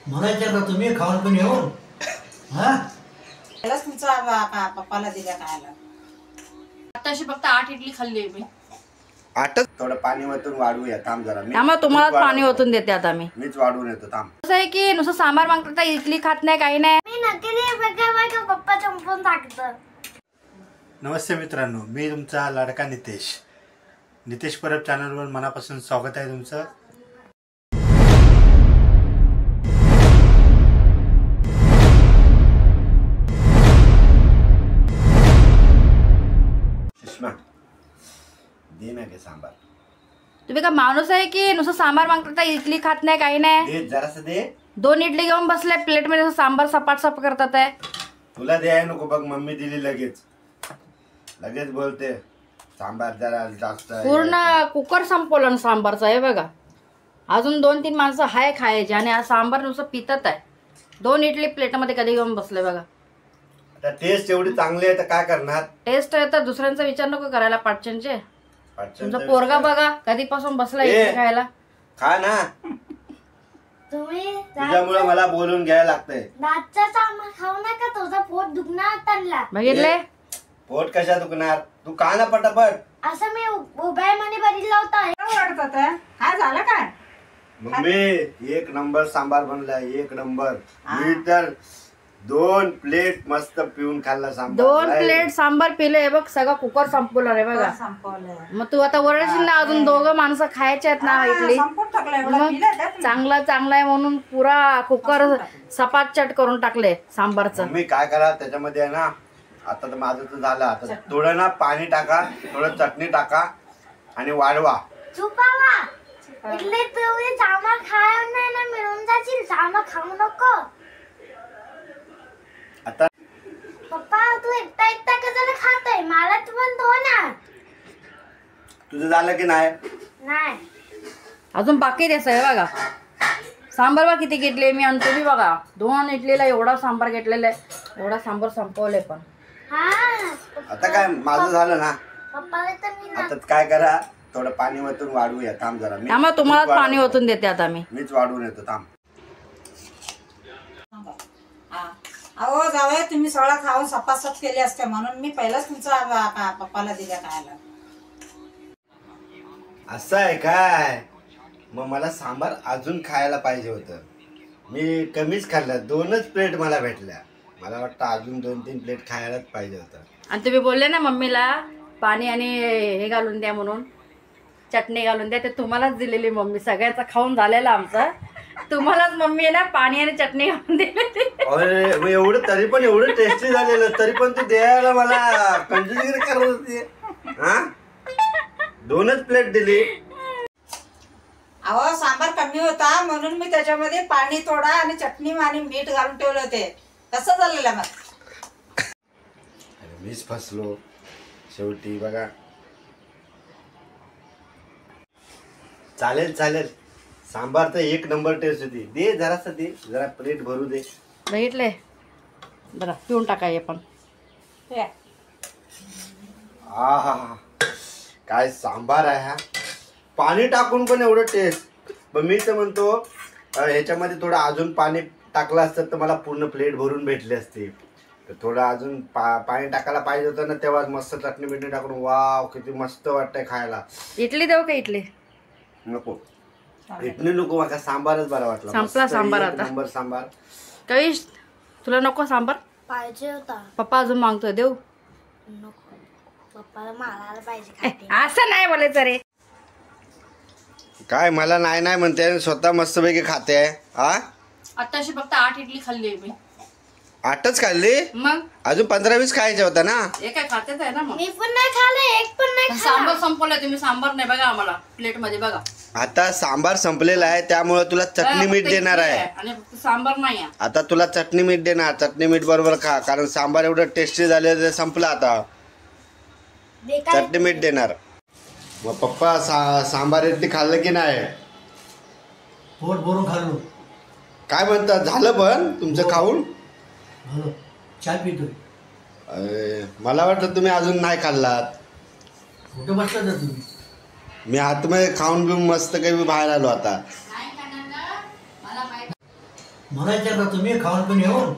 म्हणायचं का तुम्ही खाऊन पण येऊन हा त्यालाच तुमचा पप्पाला दिल्या खायला. आताशी फक्त 8 इडली खाल्ली आहे मी. 8च. थोडं पाणी वतून वाढवूया. थांब जरा. त्यामुळे तुम्हालाच पाणी ओतून देते आता मी. मीच वाढवून येतो. थांब. असं आहे की नुसतं सांबार मागतात इडली खात नाही काही नाही. मी नक्की बघा पप्पा चंपून टाकतं. नमस्ते मित्रांनो, मी तुमचा लाडका नितेश परब चॅनलवर मनापासून स्वागत आहे तुमचं. सुषमा दे ना के सांबार. तुम्ही का माणूस आहे की नुसतं सांबार मागतात इडली खात नाही काही नाही. दे जरासं दे. 2 इडली घेऊन बसले प्लेट मध्ये सांबार सपाट सप करतात आहे. तुला द्याय नको बघ. मम्मी दिली लगेच बोलते सांबार जरा जास्त पूर्ण कुकर संपवलं सांबारचं आहे बघा. अजून 2-3 माणसं हाय खायचे आणि आज सांबार नुसतं पितत आहे. 2 इडली प्लेटमध्ये कधी घेऊन बसले बघा. आता टेस्ट एवढी चांगली आहे तर काय करणार. टेस्ट आहे तर दुसऱ्यांचा विचार नको करायला. पाटचनचे तुमचा पोरगा बघा कधीपासून बसला इडली खायला. खा ना. तुम्ही तुझ्यामुळे मला बोलून घ्यायला लागतंय. रातचा सामान खाऊ नका, तुझा पोट दुखणार त्यांना. बघितले पोट कशा दुखणार. तू खा ना पटापट. असं मी उभ्या मध्ये बघितलं होतं. वाटत काय झालं काय? मम्मी 1 नंबर सांबार बनला. 1 नंबर. मी तर 2 प्लेट मस्त पिऊन खाल्ला सांबार. 2 प्लेट सांबार पिले बघ. सगळं कुकर संपवलं रे बघा. संपवलं. मग तू आता वरडशील ना अजून 2 माणसं खायचे आहेत ना इडली. संपून टाकलं एवढं मग पिलं त्यात. चांगला आहे म्हणून पुरा कुकर सपाट चट करून टाकले सांबारचं. मम्मी काय करा त्याच्यामध्ये आहे ना. आता तर माझं तर झालं. आता थोडं ना पाणी टाका, थोडं चटणी टाका आणि वाढवा. चुपावा इडली तुम्ही सामान खायला नाही ना, मिळून जाशील. सामान खाऊ नको. आता पप्पा तू एकटा कसं खातोय. मला तू पण दो ना. तुझं झालं की नाही. अजून बाकी द्यायचं आहे बघा. सांबार बघा किती घेतले मी आणि तुम्ही बघा 2 इडलीला एवढा सांबार घेतलेला आहे. एवढा सांबार संपवले पण. आता काय माझं झालं ना. पप्पाला तर मी आता काय करा थोडं पाणी वतून वाढवूया. थांब जरा. त्यामुळे तुम्हालाच पाणी ओतून देते आता मी. मीच वाढवून येतो. थांब. अहो जावया तुम्ही सगळं खाऊन सपासप केले असते म्हणून मी पहिलाच तुमचा पप्पाला दिल्या खायला. असं आहे काय. मग मला सांबार अजून खायला पाहिजे होतं. मी कमीच खाल्लं. 2च प्लेट मला भेटल्या. मला वाटतं अजून 2-3 प्लेट खायलाच पाहिजे होतं. आणि तुम्ही बोलले ना मम्मीला पाणी आणि हे घालून द्या म्हणून, चटणी घालून द्या. ते तुम्हालाच दिलेली मम्मी. सगळ्यांचा खाऊन झालेला आमचा. तुम्हालाच मम्मी आहे ना पाणी आणि चटणी घालून दिलेली. अरे मग एवढं तरी पण एवढं टेस्टी झालेलं तरी पण तू द्यायला मला कंजूसगिरी करत होती. हा 2च प्लेट दिली. अहो सांबार कमी होता म्हणून मी त्याच्यामध्ये पाणी थोडा आणि चटणी आणि मीठ घालून ठेवले होते. कसं झालेलं मग. मीच फसलो शेवटी बघा. चालेल. सांबार तर 1 नंबर टेस्ट होती. दे जरासं दे. जरा प्लेट भरू दे. बघितले बरं पिऊन टाकाय पण. आहा काय सांबार आहे हा. पाणी टाकून पण एवढं टेस्ट. पण मी तर म्हणतो ह्याच्यामध्ये थोडं अजून पाणी टाकलं असतं तर मला पूर्ण प्लेट भरून भेटली असते. तर थोडं अजून पाणी टाकायला पाहिजे होतं ना. तेव्हा मस्त चटणी बिटणी टाकून. वाव किती मस्त वाटतंय खायला. इडली देऊ का इडली. नको इडली नको. मला सांबारच बरा वाटला. संपला सांबार आता. 1 नंबर सांबार. कविश तुला नको सांबार. पाहिजे होता. पप्पा अजून मागतोय देऊ. नको पप्पाला मारायला पाहिजे. असं नाही बोलायचं रे. काय मला नाही म्हणते स्वतः मस्तपैकी खाते आहे. हा आताशी फक्त 8 इडली खाल्ली मी. 8च खाल्ली. मग अजून 15-20 खायच्या होता ना. हे काय खातेच आहे ना. मग मी पण नाही खाल्लं. एक पण नाही सांबार संपवलंय. तुम्ही सांबार नाही बघा आम्हाला प्लेट मध्ये बघा. आता सांबार संपलेला आहे त्यामुळे तुला चटणी मीठ देणार आहे. आणि फक्त सांबार नाही आहे. आता तुला चटणी मीठ देणार. चटणी मीठ बरोबर खा. कारण सांबार एवढं टेस्टी झालं ते संपलं आता. चटणी मीठ देणार. मग पप्पा सांबार इडली खाल्लं की नाही. पोट भरून खाल्लो. काय म्हणतात झालं पण तुमचं खाऊन. चहा पितोय. मला वाटतं तुम्ही अजून नाही खाल्लात. कुठे बसला तर तुम्ही. मी आतमध्ये खाऊन पिऊन मस्त काही बाहेर आलो आता. मला विचारता तुम्ही खाऊन पण येऊन